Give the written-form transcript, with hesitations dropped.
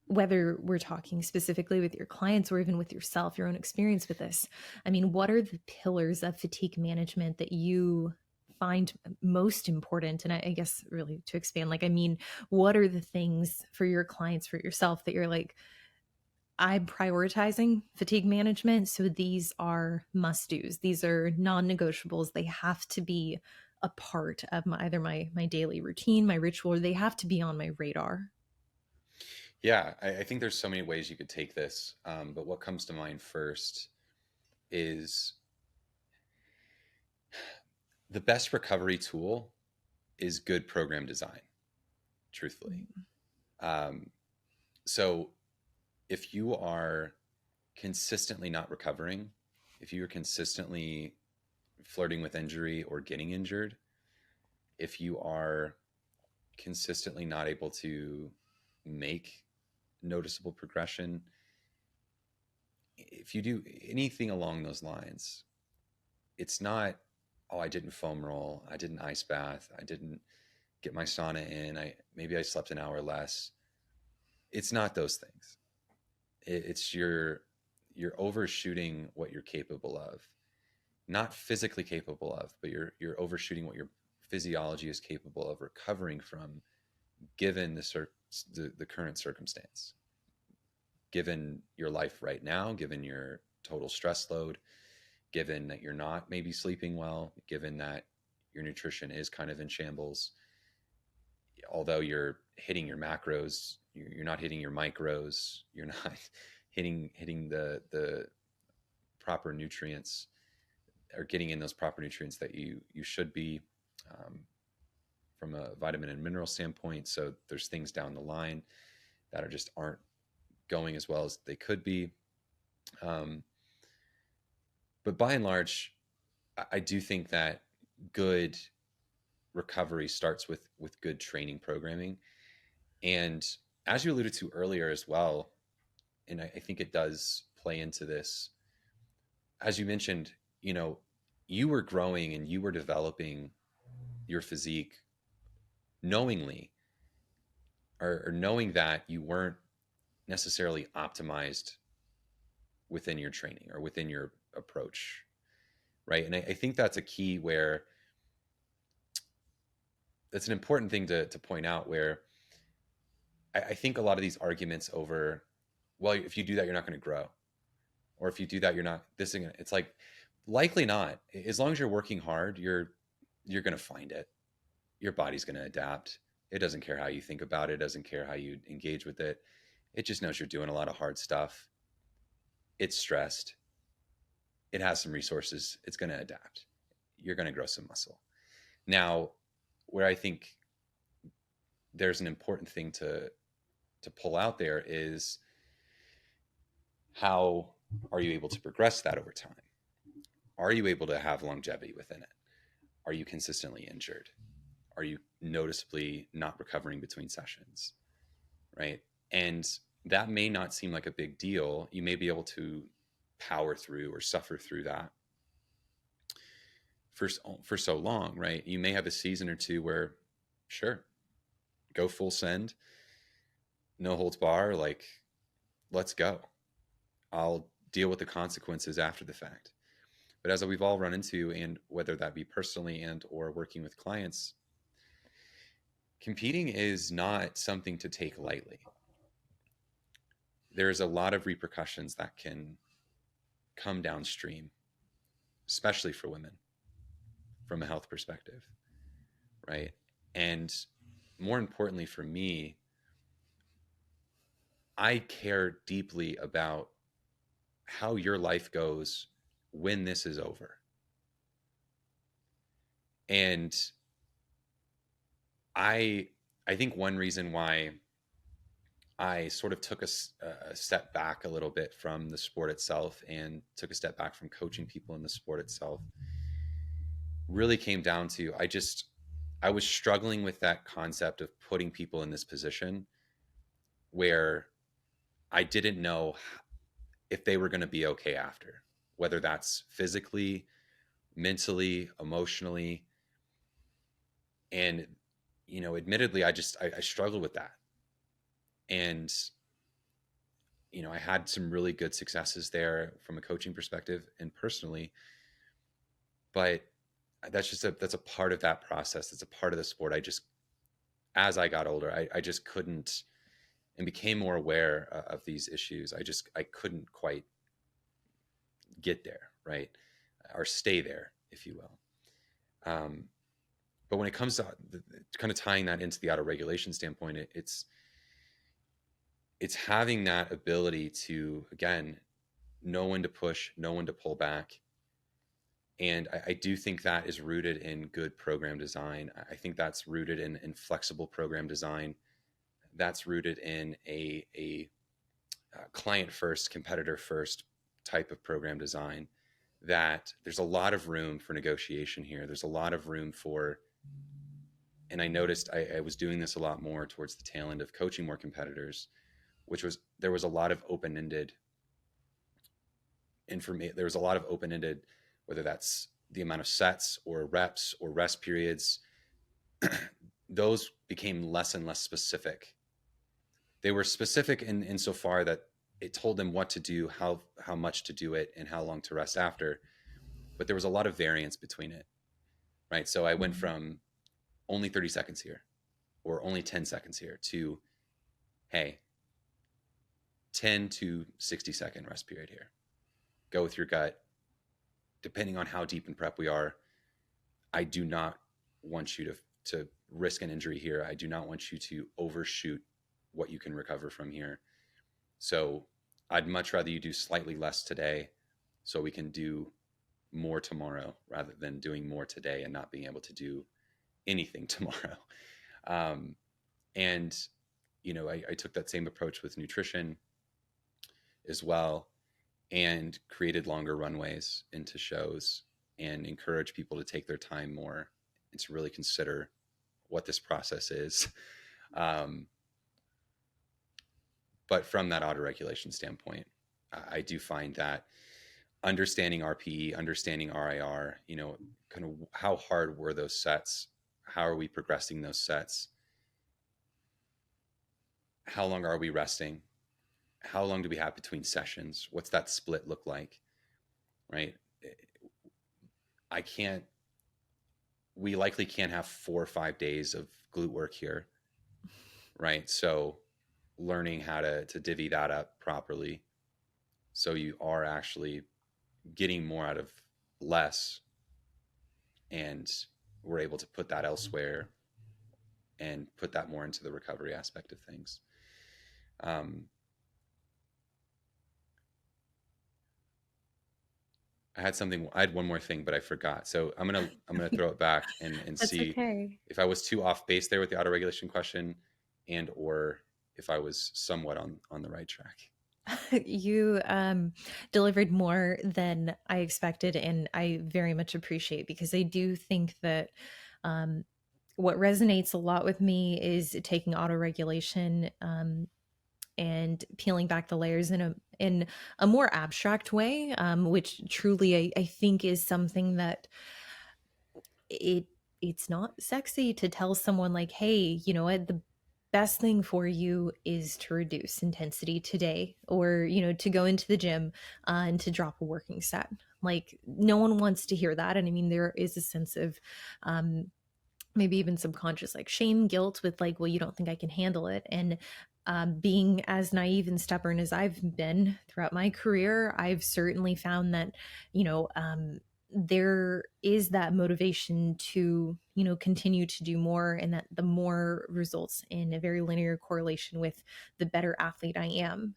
whether we're talking specifically with your clients or even with yourself, your own experience with this, I mean, what are the pillars of fatigue management that you find most important? And I guess really to expand, like, I mean, what are the things for your clients, for yourself, that you're like, I'm prioritizing fatigue management. So these are must do's. These are non negotiables. They have to be a part of either my daily routine, my ritual, or they have to be on my radar. Yeah, I think there's so many ways you could take this, but what comes to mind first is the best recovery tool is good program design, truthfully. Mm. Um, so if you are consistently not recovering, if you are consistently flirting with injury or getting injured, if you are consistently not able to make noticeable progression, if you do anything along those lines, it's not, oh, I didn't foam roll, I didn't ice bath, I didn't get my sauna in, I slept an hour less. It's not those things. It's you're overshooting what you're capable of, not physically capable of, but you're overshooting what your physiology is capable of recovering from, given the current circumstance, given your life right now, given your total stress load, given that you're not maybe sleeping well, given that your nutrition is kind of in shambles. Although you're hitting your macros, you're not hitting your micros, you're not hitting the proper nutrients, or getting in those proper nutrients that you should be, um, from a vitamin and mineral standpoint. So there's things down the line that are just aren't going as well as they could be. Um, but by and large, I do think that good recovery starts with good training programming. And as you alluded to earlier as well, and I think it does play into this, as you mentioned, you know, you were growing and you were developing your physique knowingly, or knowing that you weren't necessarily optimized within your training or within your approach, right? And I think that's a key where that's an important thing to point out, where I think a lot of these arguments over, well, if you do that, you're not going to grow. Or if you do that, you're not this thing. It's like, likely not. As long as you're working hard, you're going to find it. Your body's going to adapt. It doesn't care how you think about it. It doesn't care how you engage with it. It just knows you're doing a lot of hard stuff. It's stressed. It has some resources. It's going to adapt. You're going to grow some muscle. Now, where I think there's an important thing to pull out there is, how are you able to progress that over time? Are you able to have longevity within it? Are you consistently injured? Are you noticeably not recovering between sessions? Right. And that may not seem like a big deal. You may be able to power through or suffer through that for, for so long, right? You may have a season or two where, sure, go full send, no holds bar, like, let's go. I'll deal with the consequences after the fact. But as we've all run into, and whether that be personally and or working with clients, competing is not something to take lightly. There's a lot of repercussions that can come downstream, especially for women from a health perspective, right? And more importantly for me, I care deeply about how your life goes when this is over. And I I think one reason why I sort of took a step back a little bit from the sport itself, and took a step back from coaching people in the sport itself, really came down to, I was struggling with that concept of putting people in this position where I didn't know if they were going to be okay after, whether that's physically, mentally, emotionally. And, you know, admittedly, I struggled with that. And I had some really good successes there from a coaching perspective and personally, but that's a part of that process. It's a part of the sport. As I got older, I just couldn't and became more aware of these issues. I couldn't quite get there, right? Or stay there, if you will. Um, but when it comes to kind of tying that into the auto regulation standpoint, it's having that ability to, again, know when to push, know when to pull back. And I do think that is rooted in good program design. I think that's rooted in flexible program design. That's rooted in a client first, competitor first type of program design. That there's a lot of room for negotiation here. There's a lot of room for, and I noticed I was doing this a lot more towards the tail end of coaching more competitors, which was there was a lot of open-ended information. There was a lot of open-ended, whether that's the amount of sets or reps or rest periods, those became less and less specific. They were specific insofar that it told them what to do, how much to do it, and how long to rest after. But there was a lot of variance between it, right? So I went from only 30 seconds here or only 10 seconds here to, hey, 10 to 60-second rest period here. Go with your gut. Depending on how deep in prep we are, I do not want you to risk an injury here. I do not want you to overshoot what you can recover from here. So I'd much rather you do slightly less today so we can do more tomorrow rather than doing more today and not being able to do anything tomorrow. And, I took that same approach with nutrition as well and created longer runways into shows and encourage people to take their time more and to really consider what this process is. But from that auto regulation standpoint, I do find that understanding RPE, understanding RIR, kind of how hard were those sets? How are we progressing those sets? How long are we resting? How long do we have between sessions? What's that split look like? Right? We likely can't have 4 or 5 days of glute work here. Right? So learning how to divvy that up properly so you are actually getting more out of less and we're able to put that elsewhere and put that more into the recovery aspect of things. I had one more thing, but I forgot. So I'm gonna throw it back and That's see okay. if I was too off base there with the auto regulation question and or if I was somewhat on the right track. You delivered more than I expected, and I very much appreciate, because I do think that um, what resonates a lot with me is taking autoregulation and peeling back the layers in a more abstract way, which truly I think is something that it it's not sexy to tell someone like, hey, you know what, the best thing for you is to reduce intensity today, or to go into the gym and to drop a working set. Like, no one wants to hear that. And I mean, there is a sense of maybe even subconscious like shame, guilt with like, well, you don't think I can handle it. And being as naive and stubborn as I've been throughout my career, I've certainly found that, you know, there is that motivation to, continue to do more, and that the more results in a very linear correlation with the better athlete I am.